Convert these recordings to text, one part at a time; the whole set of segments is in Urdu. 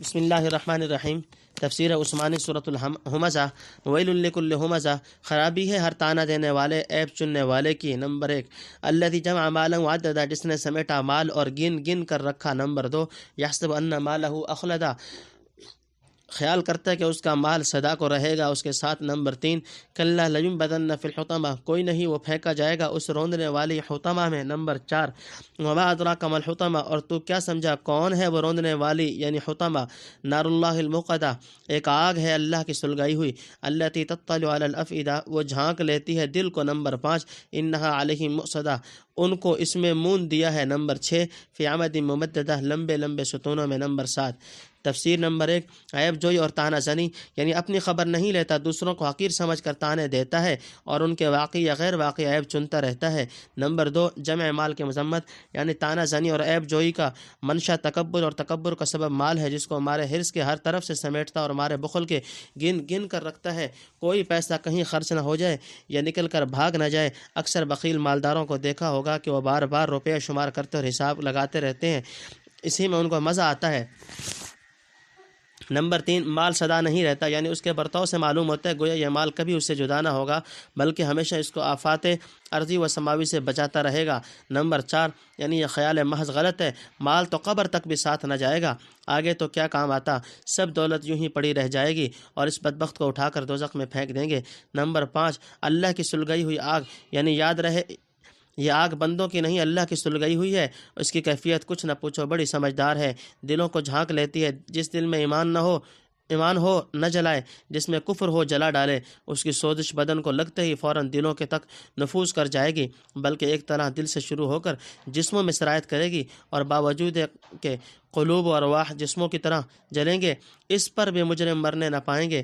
بسم اللہ الرحمن الرحیم۔ تفسیر عثمانی سورۃ الہمزہ۔ ویل لکل ہمزہ، خرابی ہے ہر طعنہ دینے والے، عیب چننے والے کی۔ نمبر 1، الذی جمع مالا وعددا، جس نے سمیٹا مال اور گن گن کر رکھا۔ نمبر 2، یحسب ان مالہ اخلدا، خیال کرتا ہے کہ اس کا مال سدا کو رہے گا اس کے ساتھ۔ نمبر 3، کلا لینبذن فی الحطمہ، کوئی نہیں وہ پھینکا جائے گا اس روندنے والی حطمہ میں۔ نمبر 4، وما ادراک ما الحطمہ، اور تو کیا سمجھا کون ہے وہ روندنے والی یعنی حطمہ؟ نار اللہ الموقدہ، ایک آگ ہے اللہ کی سلگائی ہوئی۔ التی تطلع علی الافئدہ، وہ جھانک لیتی ہے دل کو۔ نمبر 5، انہا علیہم مؤصدہ، ان کو اس میں مون دیا ہے۔ نمبر 6، فی عمد ممددہ، لمبے لمبے ستونوں میں۔ نمبر 7۔ تفسیر نمبر 1، عیب جوئی اور طعنہ زنی، یعنی اپنی خبر نہیں لیتا، دوسروں کو حقیر سمجھ کر طعنے دیتا ہے اور ان کے واقعی یا غیر واقعی عیب چنتا رہتا ہے۔ نمبر 2، جمع مال کی مذمت، یعنی طعنہ زنی اور عیب جوئی کا منشا تکبر اور تکبر کا سبب مال ہے، جس کو ہمارے حرص کے ہر طرف سے سمیٹتا اور ہمارے بخل کے گن گن کر رکھتا ہے۔ کوئی پیسہ کہیں خرچ نہ ہو جائے یا نکل کر بھاگ نہ جائے۔ اکثر بخیل مالداروں کو دیکھا ہوگا کہ وہ بار بار روپے شمار کرتے اور حساب لگاتے رہتے ہیں، اسی میں ان کو مزہ آتا ہے۔ نمبر 3، مال سدا نہیں رہتا، یعنی اس کے برتاؤ سے معلوم ہوتا ہے گویا یہ مال کبھی اس سے جدا نہ ہوگا، بلکہ ہمیشہ اس کو آفات ارضی و سماوی سے بچاتا رہے گا۔ نمبر 4، یعنی یہ خیال محض غلط ہے، مال تو قبر تک بھی ساتھ نہ جائے گا، آگے تو کیا کام آتا، سب دولت یوں ہی پڑی رہ جائے گی اور اس بدبخت کو اٹھا کر دوزخ میں پھینک دیں گے۔ نمبر 5، اللہ کی سلگائی ہوئی آگ، یعنی یاد رہے یہ آگ بندوں کی نہیں اللہ کی سلگائی ہوئی ہے، اس کی کیفیت کچھ نہ پوچھو، بڑی سمجھدار ہے، دلوں کو جھانک لیتی ہے، جس دل میں ایمان ہو نہ جلائے، جس میں کفر ہو جلا ڈالے، اس کی سوزش بدن کو لگتے ہی فوراً دلوں کے تک نفوذ کر جائے گی، بلکہ ایک طرح دل سے شروع ہو کر جسموں میں سرایت کرے گی، اور باوجود کہ قلوب و ارواح جسموں کی طرح جلیں گے، اس پر بھی مجرم مرنے نہ پائیں گے۔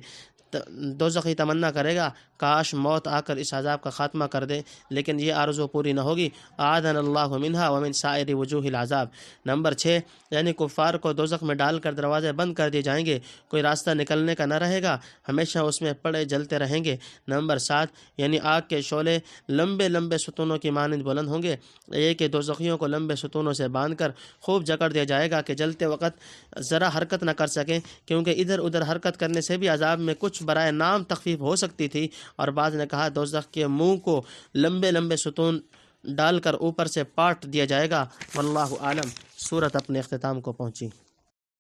دوزخی تمنا کرے گا کاش موت آ کر اس عذاب کا خاتمہ کر دے، لیکن یہ آرزو پوری نہ ہوگی۔ اعاذنا اللہ منہا ومن سائر وجوہ العذاب۔ نمبر 6، یعنی کفار کو دوزخ میں ڈال کر دروازے بند کر دیے جائیں گے، کوئی راستہ نکلنے کا نہ رہے گا، ہمیشہ اس میں پڑے جلتے رہیں گے۔ نمبر 7، یعنی آگ کے شعلے لمبے لمبے ستونوں کی مانند بلند ہوں گے، یہ کہ دوزخیوں کو لمبے ستونوں سے باندھ کر خوب جکڑ دیا جائے گا کہ جلتے وقت ذرا حرکت نہ کر سکیں، کیونکہ ادھر ادھر حرکت کرنے سے بھی عذاب میں کچھ برائے نام تخفیف ہو سکتی تھی۔ اور بعض نے کہا دوزخ کے منہ کو لمبے لمبے ستون ڈال کر اوپر سے پاٹ دیا جائے گا۔ واللہ عالم۔ سورت اپنے اختتام کو پہنچی۔